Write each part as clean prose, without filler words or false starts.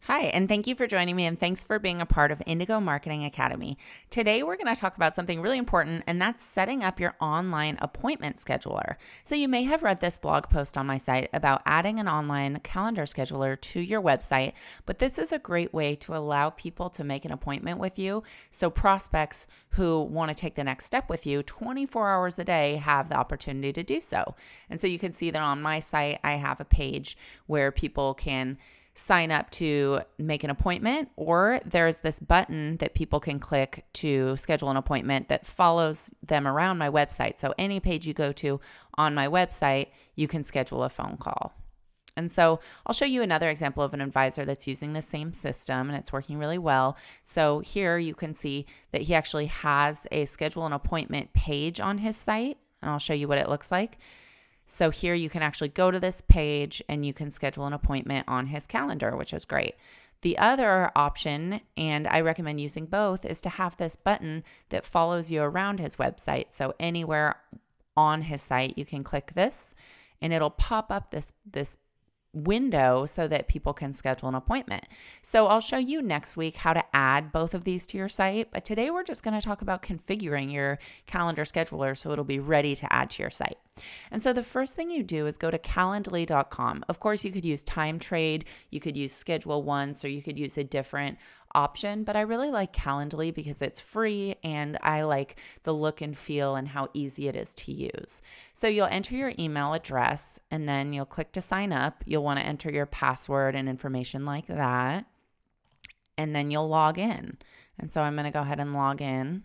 Hi, and thank you for joining me, and thanks for being a part of Indigo Marketing Academy. Today, we're going to talk about something really important, and that's setting up your online appointment scheduler. So, you may have read this blog post on my site about adding an online calendar scheduler to your website, but this is a great way to allow people to make an appointment with you. So, prospects who want to take the next step with you 24 hours a day have the opportunity to do so. And so, you can see that on my site, I have a page where people can sign up to make an appointment, or there's this button that people can click to schedule an appointment that follows them around my website. So any page you go to on my website, you can schedule a phone call. And so I'll show you another example of an advisor that's using the same system, and it's working really well. So here you can see that he actually has a schedule an appointment page on his site, and I'll show you what it looks like. So here you can actually go to this page and you can schedule an appointment on his calendar, which is great. The other option, and I recommend using both, is to have this button that follows you around his website. So anywhere on his site, you can click this and it'll pop up this window so that people can schedule an appointment. So I'll show you next week how to add both of these to your site, but today we're just going to talk about configuring your calendar scheduler so it'll be ready to add to your site. And so the first thing you do is go to calendly.com. Of course, you could use Time Trade, you could use Schedule Once, or you could use a different option, but I really like Calendly because it's free and I like the look and feel and how easy it is to use. So you'll enter your email address and then you'll click to sign up. You'll want to enter your password and information like that. And then you'll log in. And so I'm going to go ahead and log in.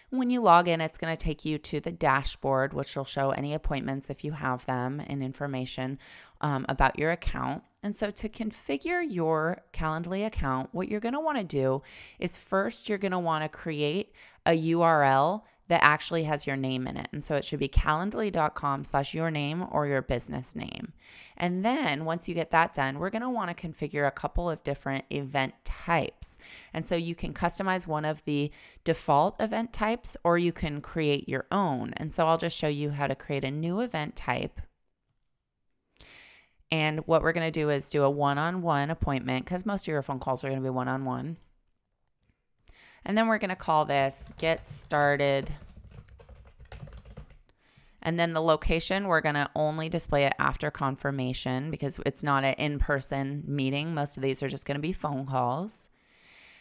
When you log in, it's going to take you to the dashboard, which will show any appointments if you have them and information about your account. And so to configure your Calendly account, what you're going to want to do is first you're going to want to create a URL that actually has your name in it. And so it should be calendly.com/your name or your business name. And then once you get that done, we're going to want to configure a couple of different event types. And so you can customize one of the default event types or you can create your own. And so I'll just show you how to create a new event type. And what we're going to do is do a one-on-one appointment because most of your phone calls are going to be one-on-one. And then we're going to call this Get Started. And then the location, we're going to only display it after confirmation because it's not an in-person meeting. Most of these are just going to be phone calls.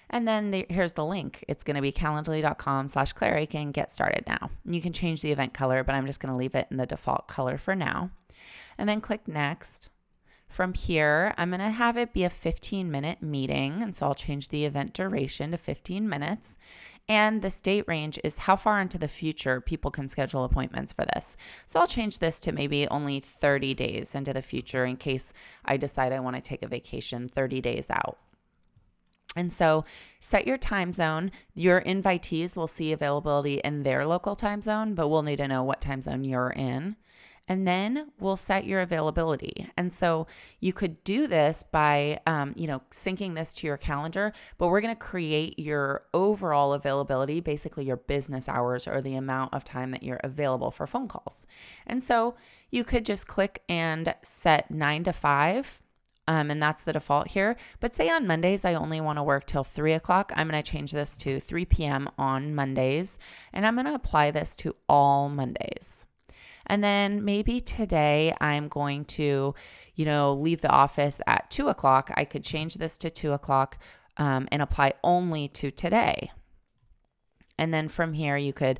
And then here's the link. It's going to be calendly.com/Claire Akin, get started now. And you can change the event color, but I'm just going to leave it in the default color for now. And then click next. From here, I'm going to have it be a 15-minute meeting, and so I'll change the event duration to 15 minutes. And the date range is how far into the future people can schedule appointments for this. So I'll change this to maybe only 30 days into the future in case I decide I want to take a vacation 30 days out. And so set your time zone. Your invitees will see availability in their local time zone, but we'll need to know what time zone you're in. And then we'll set your availability. And so you could do this by, syncing this to your calendar, but we're going to create your overall availability, basically your business hours or the amount of time that you're available for phone calls. And so you could just click and set 9 to 5. And that's the default here. But say on Mondays, I only want to work till 3 o'clock. I'm going to change this to 3 p.m. on Mondays. And I'm going to apply this to all Mondays. And then maybe today I'm going to, leave the office at 2 o'clock. I could change this to 2 o'clock and apply only to today. And then from here, you could,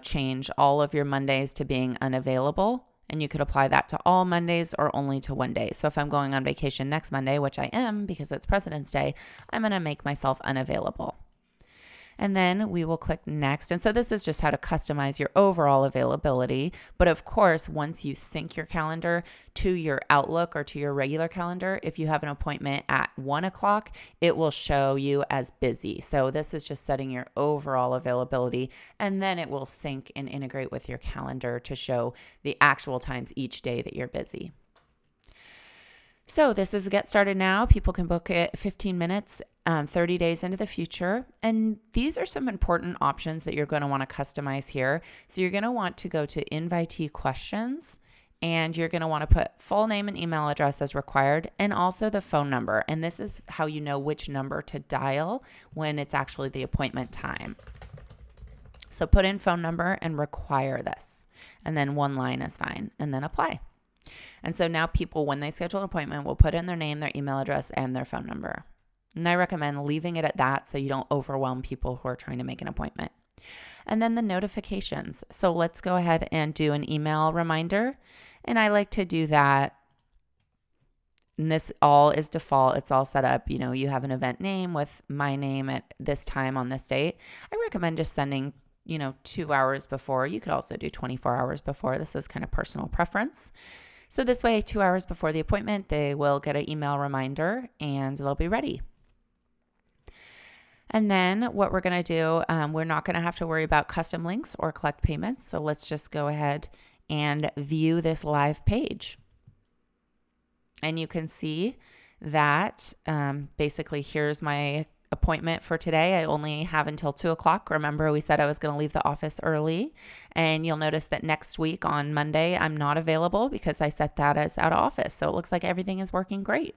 change all of your Mondays to being unavailable. And you could apply that to all Mondays or only to one day. So if I'm going on vacation next Monday, which I am because it's President's Day, I'm going to make myself unavailable. And then we will click next. And so this is just how to customize your overall availability. But of course, once you sync your calendar to your Outlook or to your regular calendar, if you have an appointment at 1 o'clock, it will show you as busy. So this is just setting your overall availability, and then it will sync and integrate with your calendar to show the actual times each day that you're busy. So this is Get Started Now. People can book it 15 minutes, 30 days into the future. And these are some important options that you're going to want to customize here. So you're going to want to go to invitee questions and you're going to want to put full name and email address as required, and also the phone number. And this is how you know which number to dial when it's actually the appointment time. So put in phone number and require this, and then one line is fine, and then apply. And so now people, when they schedule an appointment, will put in their name, their email address, and their phone number. And I recommend leaving it at that so you don't overwhelm people who are trying to make an appointment. And then the notifications. So let's go ahead and do an email reminder. And I like to do that. And this all is default. It's all set up. You have an event name with my name at this time on this date. I recommend just sending 2 hours before. You could also do 24 hours before. This is kind of personal preference. So this way, 2 hours before the appointment, they will get an email reminder and they'll be ready. And then what we're going to do, we're not going to have to worry about custom links or collect payments. So let's just go ahead and view this live page. And you can see that basically here's my appointment for today. I only have until 2 o'clock. Remember, we said I was going to leave the office early. And you'll notice that next week on Monday, I'm not available because I set that as out of office. So it looks like everything is working great.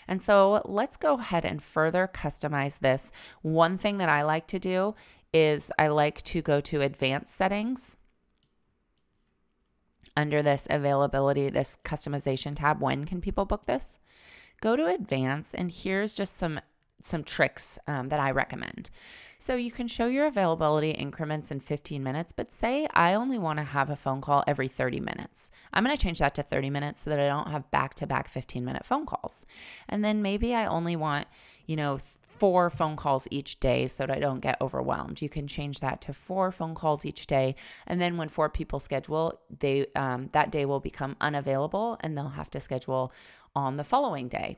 And so let's go ahead and further customize this. One thing that I like to do is I like to go to advanced settings under this availability, this customization tab. When can people book this? Go to advanced, and here's just some tricks that I recommend. So you can show your availability increments in 15 minutes, but say I only want to have a phone call every 30 minutes. I'm going to change that to 30 minutes so that I don't have back-to-back 15-minute phone calls. And then maybe I only want, 4 phone calls each day so that I don't get overwhelmed. You can change that to 4 phone calls each day. And then when 4 people schedule, that day will become unavailable and they'll have to schedule on the following day.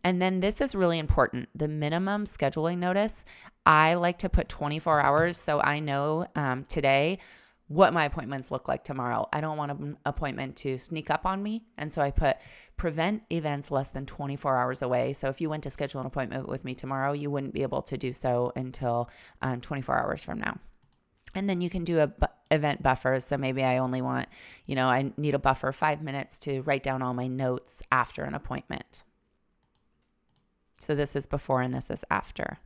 And then this is really important. The minimum scheduling notice, I like to put 24 hours so I know today what my appointments look like tomorrow. I don't want an appointment to sneak up on me. And so I put prevent events less than 24 hours away. So if you went to schedule an appointment with me tomorrow, you wouldn't be able to do so until 24 hours from now. And then you can do event buffers. So maybe I only want, I need a buffer 5 minutes to write down all my notes after an appointment. So this is before and this is after.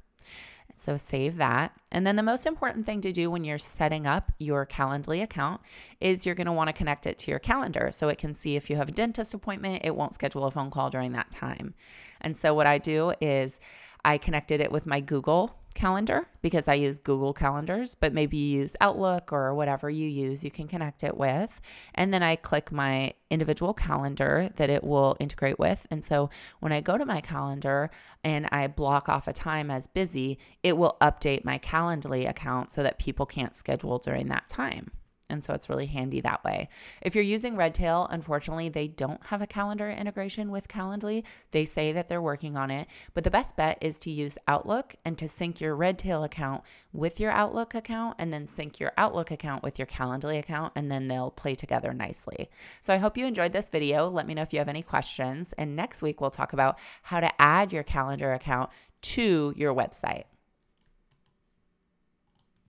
So save that. And then the most important thing to do when you're setting up your Calendly account is you're going to want to connect it to your calendar so it can see if you have a dentist appointment, it won't schedule a phone call during that time. And so what I do is I connected it with my Google Calendar because I use Google Calendars, but maybe you use Outlook or whatever you use, you can connect it with. And then I click my individual calendar that it will integrate with. And so when I go to my calendar and I block off a time as busy, it will update my Calendly account so that people can't schedule during that time. And so it's really handy that way. If you're using Redtail, unfortunately, they don't have a calendar integration with Calendly. They say that they're working on it, but the best bet is to use Outlook and to sync your Redtail account with your Outlook account and then sync your Outlook account with your Calendly account, and then they'll play together nicely. So I hope you enjoyed this video. Let me know if you have any questions. And next week, we'll talk about how to add your calendar account to your website.